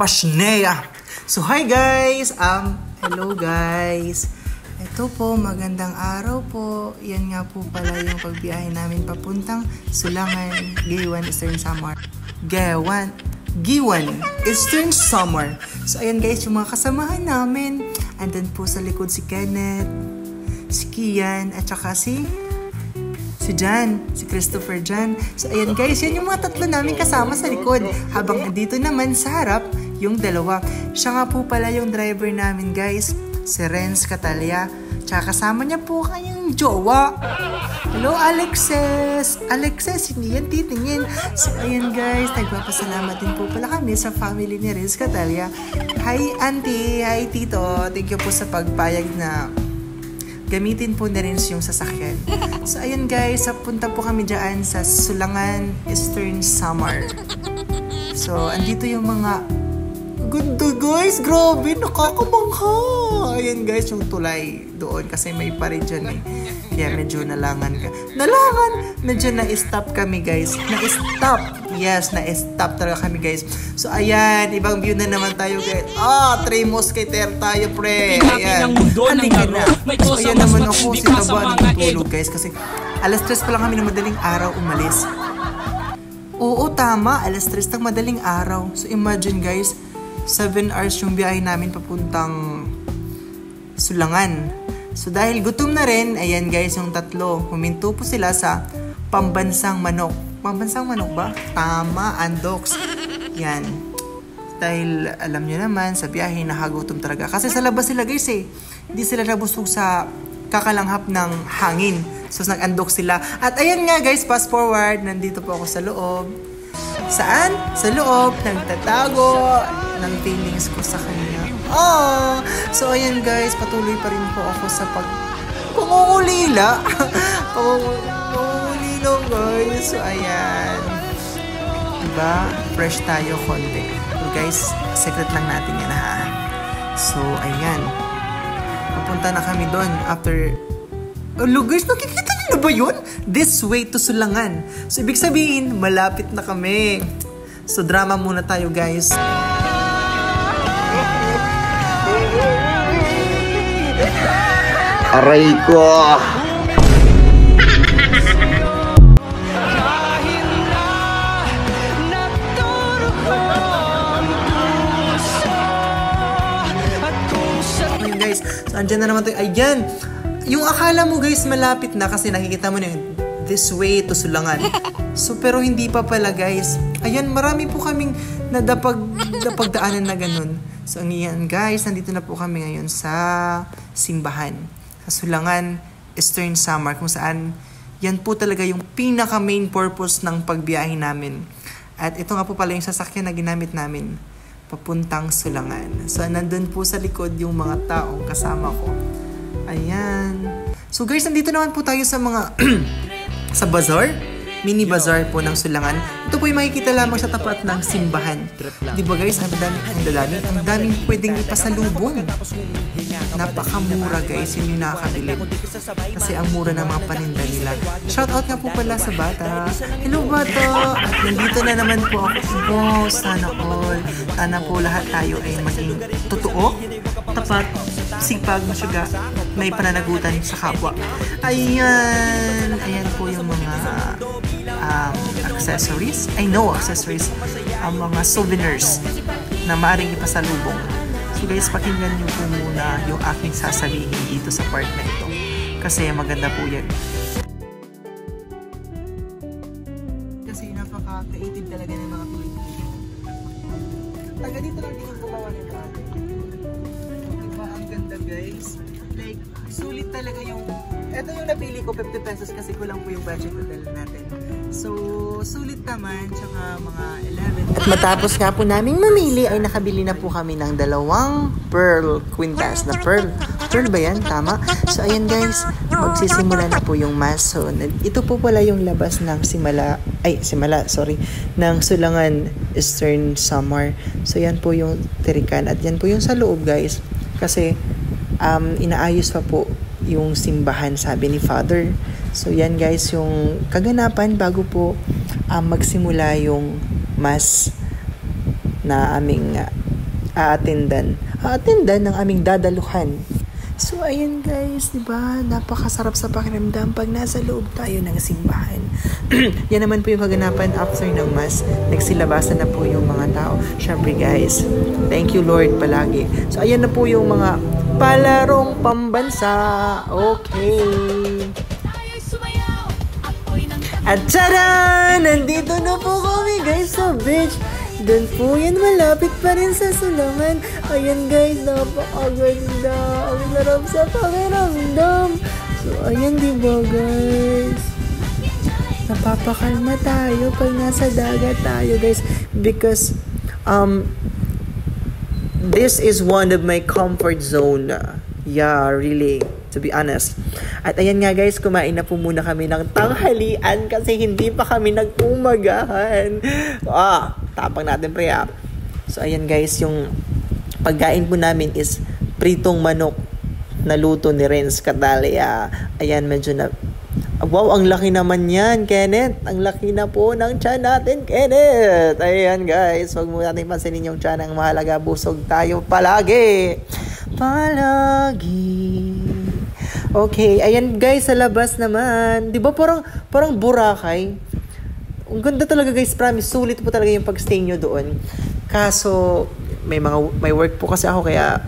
Pashnea. So hi guys, hello guys. Ito po, magandang araw po. Yan nga po pala yung pagbiyahe namin papuntang Sulangan, Giwan, Eastern Samar. Giwan, Eastern Samar. So ayan guys, yung mga kasamahan namin. Andun po sa likod si Kenneth, si Kian, at saka si Jan, si Christopher Jan. So ayan guys, yan yung mga tatlo namin kasama sa likod. Habang andito naman sa harap, yung dalawa. Siya nga po pala yung driver namin guys, si Renz Catalia. Tsaka kasama niya po kanyang jowa. Hello Alexis! Alexis, hindi yan titingin. So ayan guys, nagpapasalamat din po pala kami sa family ni Renz Catalia. Hi auntie, hi tito. Thank you po sa pagpayag na gamitin po na rin yung sasakyan. So ayan guys, punta po kami dyan sa Sulangan, Eastern Samar. So andito yung mga ganda guys, grabe, nakakamangha. Ayan guys, yung tulay doon kasi may pa rin dyan eh. Kaya medyo nalangan ka. Medyo na-stop kami guys. Na-stop. Yes, na-stop talaga kami guys. So ayan, ibang view na naman tayo guys. Three Musketeer tayo pre. Ayan, halika na. So ayan naman ako, si Taba natutulog guys. Kasi alas 3 pa lang kami na madaling araw umalis. Oo, tama. Alas 3 ng madaling araw. So imagine guys, 7 hours yung biyahe namin papuntang Sulangan. So dahil gutom na rin, ayan guys yung tatlo, huminto po sila sa Pambansang Manok. Pambansang Manok ba? Tama, Andox. Yan. Dahil alam nyo naman, sa biyahe nakagutom talaga. Kasi sa labas sila guys eh. Hindi sila nabusog sa kakalanghap ng hangin. So nag-Andox sila. At ayan nga guys, fast forward, nandito po ako sa loob. Saan? Sa loob, nagtatago ng feelings ko sa kanya. So ayan guys, patuloy pa rin po ako sa pangungulila. Pangungulila guys. So ayan. Diba? Fresh tayo konti. So guys, secret lang natin yan ha. So ayan. Papunta na kami doon after. Hello guys, nakikita niyo ba yun? This way to Sulangan. So ibig sabihin, malapit na kami. So drama muna tayo guys. Aray ko! Ayan guys, so andyan na naman tayo. Ayan! Yung akala mo guys malapit na kasi nakikita mo na yung this way to Sulangan. So pero hindi pa pala guys. Ayan, marami po kaming napagdaanan na ganun. So ayan guys, nandito na po kami ngayon sa simbahan. Sa Sulangan, Eastern Samar, kung saan yan po talaga yung pinaka main purpose ng pagbiyahe namin. At ito nga po pala yung sasakyan na ginamit namin papuntang Sulangan. So nandun po sa likod yung mga taong kasama ko. Ayan. So guys, nandito naman po tayo sa mga sa bazaar. Mini bazaar po ng Sulangan. Ito po yung makikita lamang sa tapat ng simbahan. Diba guys, ang daming pwedeng ipasalubong. Napakamura guys, yun yung nakakabilib. Kasi ang mura ng mga paninda nila. Shoutout nga po pala sa bata. Hello bata! At nandito na naman po ako. Wow, sana all. Sana po lahat tayo ay maging totoo, tapat, sipag, masyaga, may pananagutan sa kapwa. Ayan! Ayan po yung mga accessories. Accessories. Ang mga souvenirs na maaaring ipasalubong. So guys, pakinggan niyo po muna yung aking sasabihin dito sa part na ito. Kasi maganda po yan. Kasi napaka-creative talaga ng mga Pilipino. Taga dito lang din ang gumawa nito. Diba? Ang ganda guys. Like, sulit talaga yung. Ito yung napili ko, 50 pesos kasi kulang po yung budget hotel natin. So, sulit naman, tsaka mga 11. At matapos nga po naming mamili ay nakabili na po kami ng dalawang pearl quintas na pearl. Pearl ba yan? Tama? So, ayan guys, magsisimula na po yung mass. So, ito po pala yung labas ng ng Sulangan Eastern Samar. So, yan po yung tirikan. At yan po yung sa loob guys. Kasi, inaayos pa po yung simbahan, sabi ni Father. So yan guys yung kaganapan bago po magsimula yung mass na aming aatendan ng aming dadaluhan. So, ayan guys, di ba? Napakasarap sa pakiramdam pag nasa loob tayo ng simbahan. Yan naman po yung kaganapan after ng Mass. Nagsilabasan na po yung mga tao. Syempre guys, thank you Lord palagi. So, ayan na po yung mga palarong pambansa. Okay. At tara! Nandito na po kami guys sa beach. Doon po yan, malapit pa rin sa Sulangan. Ayan guys, napakaganda. Ang sarap sa pakiramdam. So, ayan diba guys? Napapakalma tayo pag nasa dagat tayo guys. Because, this is one of my comfort zone. Yeah, really. To be honest. At ayan nga guys, kumain na po muna kami ng tanghalian kasi hindi pa kami nag-umagahan. Tapang natin pre. So ayan guys, yung pagkain po namin is pritong manok na luto ni Renz Catalia. Ayan, medyo na... Wow, ang laki naman yan, Kenneth. Ang laki na po ng tiyan natin, Kenneth. Ayan guys, huwag mo natin pansinin yung tiyan. Ang mahalaga, busog tayo palagi. Okay, ayan guys, sa labas naman. 'Di ba parang Boracay? Ang ganda talaga guys, promise. Sulit po talaga yung pagstay nyo doon. Kaso may work po kasi ako kaya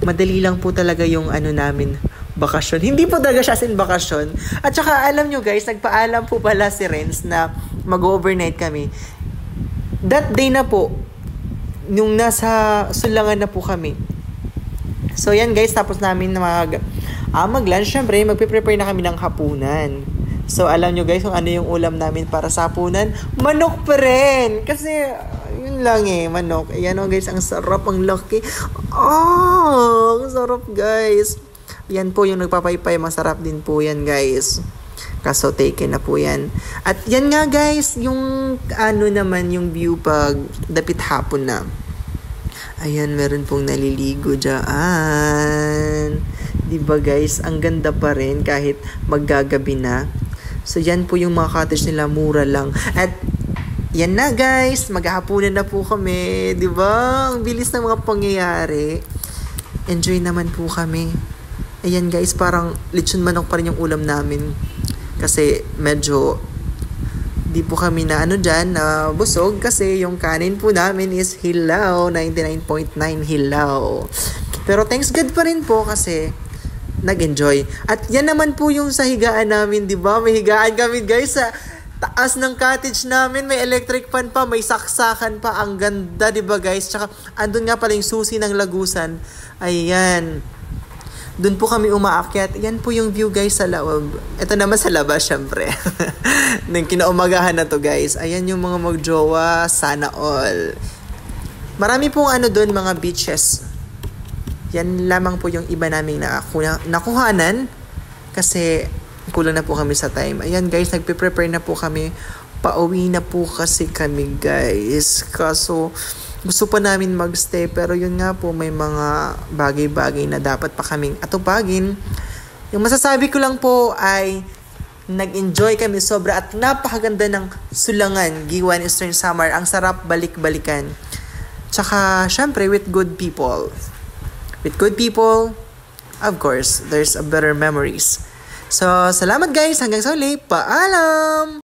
madali lang po talaga yung namin, bakasyon. Hindi po talaga siya sin bakasyon. At saka alam nyo guys, nagpaalam po pala si Renz na mag-overnight kami. That day na po, nung nasa Sulangan na po kami. So yan guys, tapos namin mag-lunch, syempre, magpe-prepare na kami ng hapunan. So, alam nyo guys kung ano yung ulam namin para sa hapunan? Manok pa rin! Kasi, yun lang manok. Ayan guys, ang sarap, ang laki. Ang sarap guys. Yan po yung nagpapaypay, masarap din po yan guys. Kaso, taken na po yan. At yan nga guys, yung naman yung view pag dapit hapon na. Ayan, meron pong naliligo dyan. Diba guys, ang ganda pa rin kahit maggagabi na. So yan po yung mga cottage nila, mura lang. At yan na guys, maghahapunan na po kami. Diba? Ang bilis ng mga pangyayari. Enjoy naman po kami. Ayan guys, parang lechon manok pa rin yung ulam namin. Kasi medyo di po kami na busog kasi yung kanin po namin is hilaw, 99.9 hilaw. Pero thanks God pa rin po kasi nag-enjoy. At yan naman po yung sa higaan namin, di ba? May higaan kami guys sa taas ng cottage namin. May electric fan pa, may saksakan pa. Ang ganda, di ba guys? Tsaka andun nga pala yung susi ng lagusan. Ayan. Doon po kami umaakyat. Yan po yung view guys sa loob. Ito naman sa labas syempre. Nang kinaumagahan na to guys. Ayan yung mga magjowa. Sana all. Marami pong doon mga beaches. Yan lamang po yung iba naming nakuhanan. Kasi kulang na po kami sa time. Ayan guys, nagpe-prepare na po kami. Pauwi na po kasi kami guys. Kaso gusto pa namin magstay pero yun nga po, may mga bagay-bagay na dapat pa kaming atupagin. Yung masasabi ko lang po ay nag-enjoy kami sobra at napakaganda ng Sulangan, Giwan Eastern Samar. Ang sarap balik-balikan. Tsaka syempre with good people. With good people, of course, there's a better memories. So, salamat guys. Hanggang sa uli. Paalam!